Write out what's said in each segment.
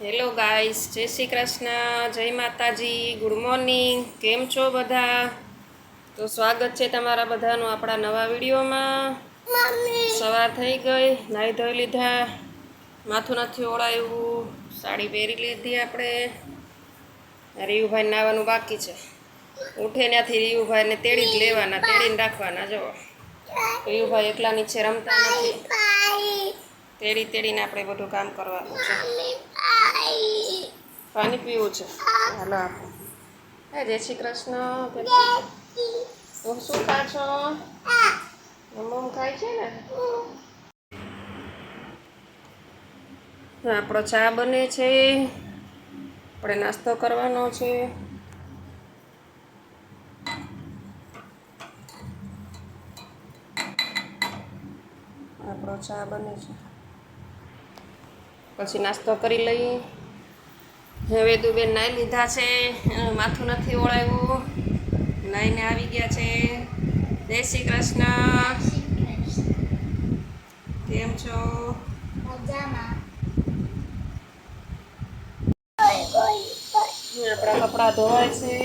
Hello guys, જય શ્રી કૃષ્ણ, જય માતાજી, ગુડ મોર્નિંગ. કેમ છો બધા? તો સ્વાગત છે તમારા બધાનું આપણા નવા વિડીયોમાં. સવાર થઈ ગઈ, નાહી ધોઈ લીધા, માથું નથી ઓળાયું, સાડી પહેરી લીધી આપણે. રીયુભાઈ નાવાનું બાકી છે. ઉઠે ત્યાંથી રીયુભાઈને તેડી જ લેવાના, તેડીને રાખવાના. જો રીયુભાઈ એકલા નીચે રમતા નથી, તેડીને આપણે બધું કામ કરવાનું છે. પાણી પીવું છે, હાલો આપો. હે જય શ્રી કૃષ્ણ. હું શું ખા છો? મમ ખાય છે ને. આપણો ચા બને છે, આપણે નાસ્તો કરવાનો છે. આપણો ચા બને છે, પછી નાસ્તો કરી લઈ. હવે દુબેન નાહી લીધા છે, માથું નથી ઓળાવ્યું, નાહીને આવી ગયા છે. જય શ્રી કૃષ્ણ. કેમ છો? આપણા કપડાં ધોવાય છે.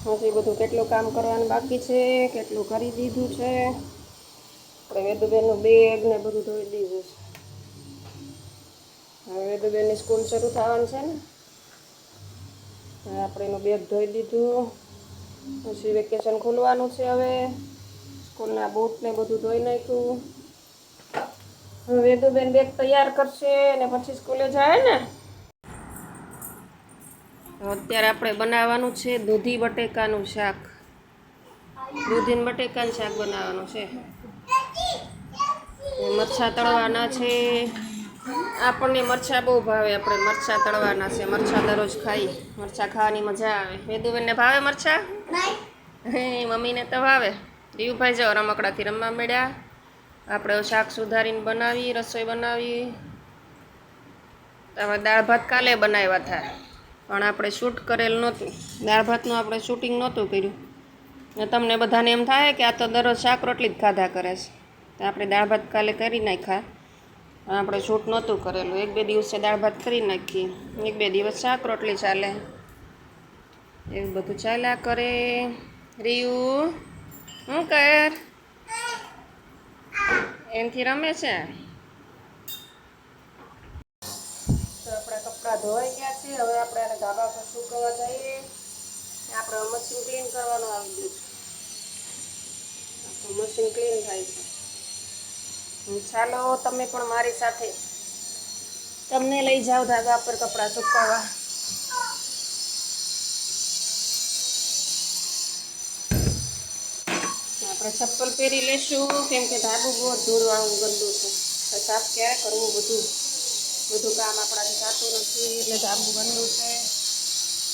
હજી બધું કેટલું કામ કરવાનું બાકી છે, કેટલું કરી દીધું છે. આપણે વેદુબેનનું બેગ ને બધું ધોઈ દીધું છે. હવે વેદુબેનની સ્કૂલ શરૂ થવાની છે ને, આપણે એનું બેગ ધોઈ દીધું. પછી વેકેશન ખોલવાનું છે. હવે સ્કૂલના બૂટ ને બધું ધોઈ નાખ્યું. વેદુબેન બેગ તૈયાર કરશે ને પછી સ્કૂલે જાય ને. અત્યારે આપણે બનાવવાનું છે દૂધી બટેકાનું શાક. દૂધી બટેકાનું શાક બનાવવાનું છે. મરચાં તળવાના છે. આપણને મરચાં બહુ ભાવે, આપણે મરચાં તળવાના છે. મરચાં દરરોજ ખાઈ, મરચાં ખાવાની મજા આવે. વેદુબેનને ભાવે મરચાં? હે મમ્મીને તો ભાવે. રીયુભાઈ જો રમકડાથી રમવા મળ્યા. આપણે શાક સુધારીને બનાવી, રસોઈ બનાવી. તમે દાળ ભાત કાલે બનાવ્યા હતા, પણ આપણે શૂટ કરેલ નહોતું. દાળ ભાતનું આપણે શૂટિંગ નહોતું કર્યું. ને તમને બધાને એમ થાય કે આ તો દરરોજ શાક રોટલી જ ખાધા કરે છે. તો આપણે દાળ ભાત કાલે કરી નાખ્યા. આપણે શૂટ નહોતું કરેલું. એક બે દિવસે દાળ ભાત કરી નાખીએ, એક બે દિવસ શાક રોટલી ચાલે, એવું બધું ચાલ્યા કરે. રીયુ શું કર? એનથી રમે છે. તો આપણા કપડાં ધોવાઈ ગયા છે. હવે આપણે આને ધાબા પર સૂકવવા જઈએ. આપણે મશીન ક્લીન કરવાનું આવી ગયું છે. મશીન ક્લીન થાય છે. ચાલો તમે પણ મારી સાથે, તમને લઈ જાઓ ધાબા પર કપડાં સુકવવા. આપણે ચપ્પલ પહેરી લેશું, કેમ કે ધાબું બહુ ધૂળવાળું ગંદુ છે. સાફ ક્યારે કરવું? બધું કામ આપણાથી થતું નથી, એટલે ધાબું ગંદુ છે.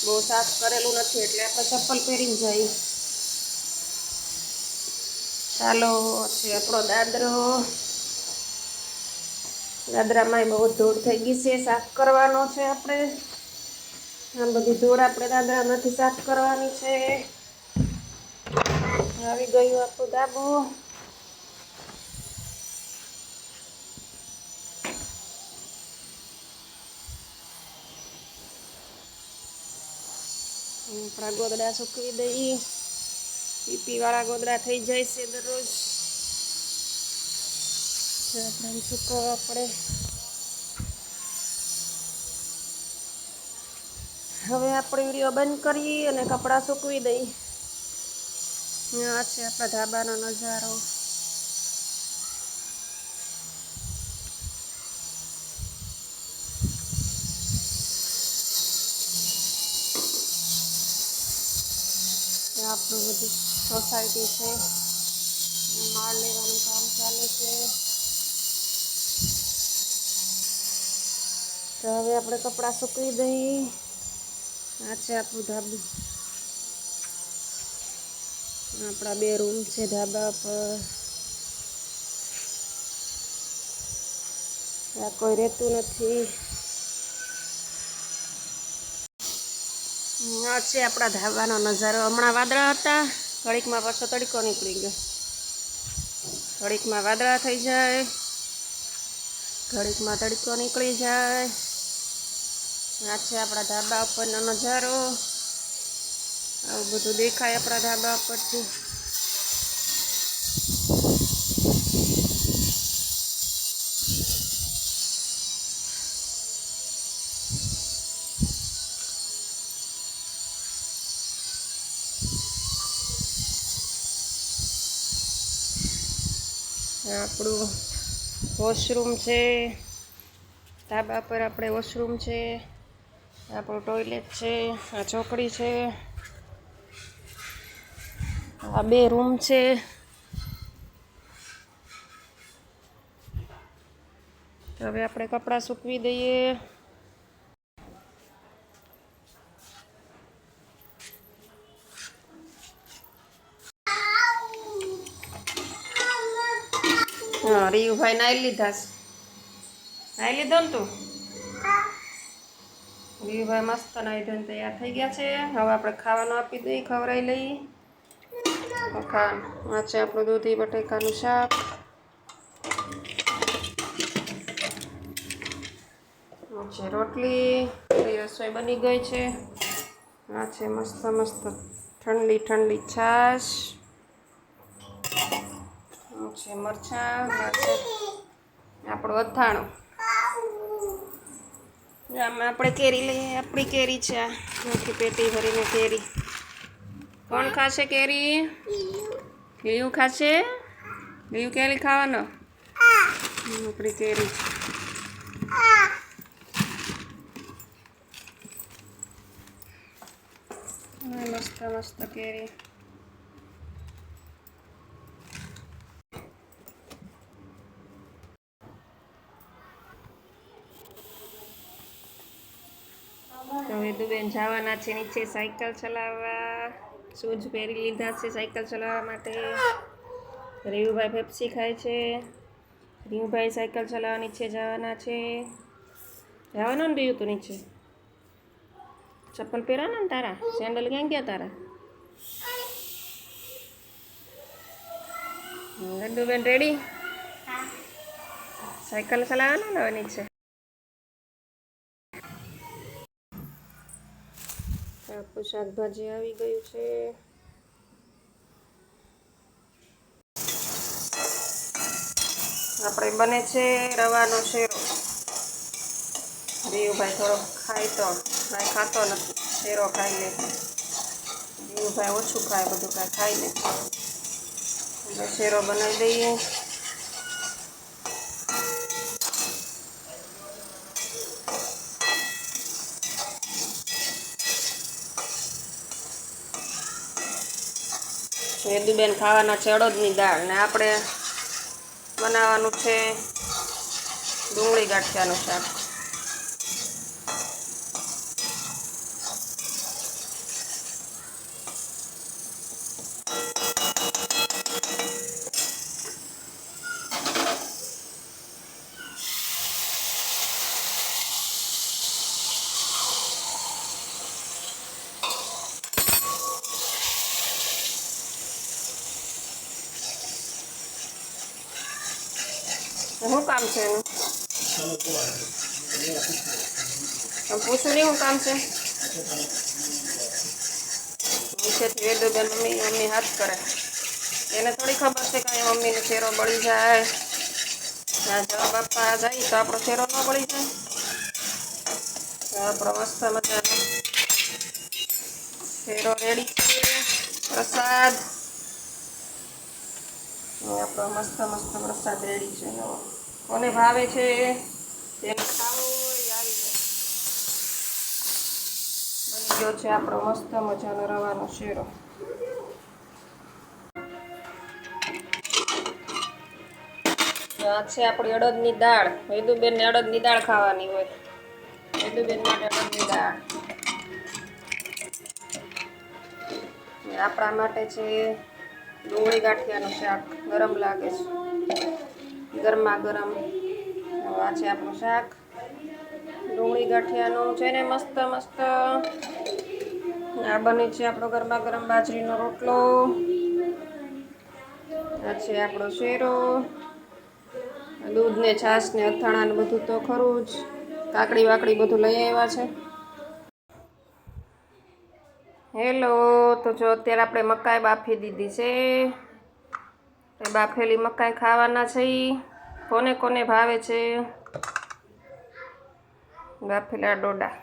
બહુ સાફ કરેલું નથી, એટલે આપણે ચપ્પલ પહેરીને જઈએ. ચાલો છે આપણો દાદરો. દાદરામાં બહુ ધૂળ થઈ ગઈ છે, સાફ કરવાનો છે આપણે. આમ બધી ધૂળ આપણે દાદરામાંથી સાફ કરવાની છે. આવી ગયું આપણું ધાબું. આપણા ગોદડા સૂકવી દઈએ. પીપીવાળા ગોદડા થઈ જાય છે દરરોજ. આપણે સૂકવવા પડે. હવે આપણે વિડીયો બંધ કરી અને કપડાં સૂકવી દઈએ. આ છે આપણા ધાબાનો નજારો. આપણું બધું સોસાયટી છે, માળ લેવાનું કામ ચાલે છે. તો હવે આપણે કપડાં સૂકવી દઈએ. આ છે આપણું ધાબું. આપણા બે રૂમ છે ધાબા પર. આ કોઈ રહેતું નથી. આ છે આપણા ધાબાનો નજારો. હમણાં વાદળા હતા, ઘડીકમાં પાછો તડકો નીકળી ગયો. ઘડીકમાં વાદળા થઈ જાય, ઘડીકમાં તડકો નીકળી જાય. આ છે આપણા ધાબા ઉપરનો નજારો. આવું બધું દેખાય આપણા ધાબા ઉપરથી. આપણું વોશરૂમ છે, ધાબા પર આપણે વોશરૂમ છે, આપણું ટોયલેટ છે, આ ચોકડી છે, આ 2 રૂમ છે. તો હવે આપણે કપડાં સૂકવી દઈએ. હા, રીયુભાઈ નાઈ લીધા છે. નાઈ લીધો ને તું? રીયુભાઈ મસ્ત નાઈ ધોઈને તૈયાર થઈ ગયા છે. હવે આપણે ખાવાનું આપી દઈએ, ખવડાવી લઈએ. આ છે આપણું દૂધી બટેકાનું શાક. આ છે રોટલી. રસોઈ બની ગઈ છે. આ છે મસ્ત મસ્ત ઠંડી ઠંડી છાશ. આ છે મરચાં. આ છે આપણું અથાણું. આમાં આપણે કેરી લઈએ. આપણી કેરી છે આ. આખી પેટી ભરીને કેરી. કોણ ખાશે કેરી? લીયું ખાશે? લીયું કેરી ખાવાનો? આપણી કેરી છે. મસ્ત મસ્ત કેરી. તો વેદુબેન જવાના છે નીચે સાયકલ ચલાવવા. શૂઝ પહેરી લીધા છે સાયકલ ચલાવવા માટે. રીયુભાઈ પેપ્સી ખાય છે. રીયુભાઈ સાયકલ ચલાવવા નીચે જવાના છે. જવાનું ને રીયુ તો નીચે? ચપ્પલ પહેરવાના ને તારા? સેન્ડલ ક્યાં ગયા તારા? વેદુબેન રેડી? સાયકલ ચલાવવાના ને હવે નીચે? આપણું શાકભાજી આવી ગયું છે. આપણે બને છે રવાનો શેરો. રીયુભાઈ થોડો ખાય તો કાંઈ ખાતો નથી. શેરો ખાઈ લે. રીયુભાઈ ઓછું ખાય, બધું કાંઈ ખાઈ લે. એટલે શેરો બનાવી દઈએ. વેદુબેન ખાવાના છે અડદની દાળ ને આપણે બનાવવાનું છે ડુંગળી ગાંઠિયાનું શાક. શું કામ છે એનું? પૂછું નહીં શું કામ છે? નીચેથી વેદુબેન મમ્મી હાથ કરે. એને થોડી ખબર છે કે મમ્મીનો શેરો બળી જાય. જવાબ આપવા જાય તો આપણો શેરો ન બળી જાય. આપણો મસ્ત મજાનો શેરો રેડી છે. પ્રસાદ. આપણો મસ્ત મસ્ત પ્રસાદ રેડી છે. કોને ભાવે છે તેને ખાવો હોય આવી જાય. બની ગયો છે આપણો મસ્ત મજાનો રવાનો શેરો. આ છે આપણી અડદની દાળ. વેદુબેનને અડદની દાળ ખાવાની હોય. વેદુબેન માટે અડદની દાળ. આપણા માટે છે ડુંગળી ગાંઠિયાનું શાક. ગરમ લાગે છે. ગરમા ગરમ. આ છે આપણું શાક ડુંગળી ગાંઠિયાનું છે ને મસ્ત મસ્ત. આ બને છે આપણો ગરમા ગરમ બાજરીનો રોટલો. આ છે આપણો શેરો. દૂધ ને છાશ ને અથાણા ને બધું તો ખરું જ. કાકડી વાકડી બધું લઈ આવ્યા છે. હેલો, તો જો અત્યારે આપણે મકાઈ બાફી દીધી છે. એ બાફેલી મકાઈ ખાવાના છે. કોને કોને ભાવે છે બાફેલા ડોડા?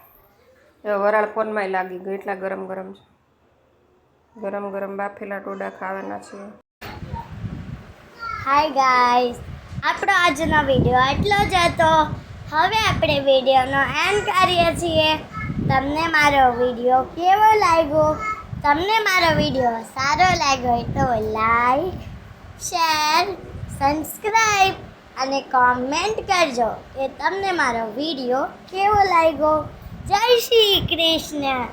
વરાળ ફોનમાં લાગી ગઈ, એટલા ગરમ ગરમ છે. ગરમ ગરમ બાફેલા ડોડા ખાવાના છે. હાય ગાઈસ, આપણો આજનો વિડીયો એટલો જ હતો. હવે આપણે વિડીયોનો એન્ડ કરીએ છીએ. તમને મારો વિડીયો કેવો લાગ્યો? તમને મારો વિડીયો સારો લાગ્યો હોય તો લાઈક, શેર, સબસ્ક્રાઈબ અને કોમેન્ટ કરજો કે તમને મારો વિડીયો કેવો લાગ્યો. જય શ્રી કૃષ્ણ.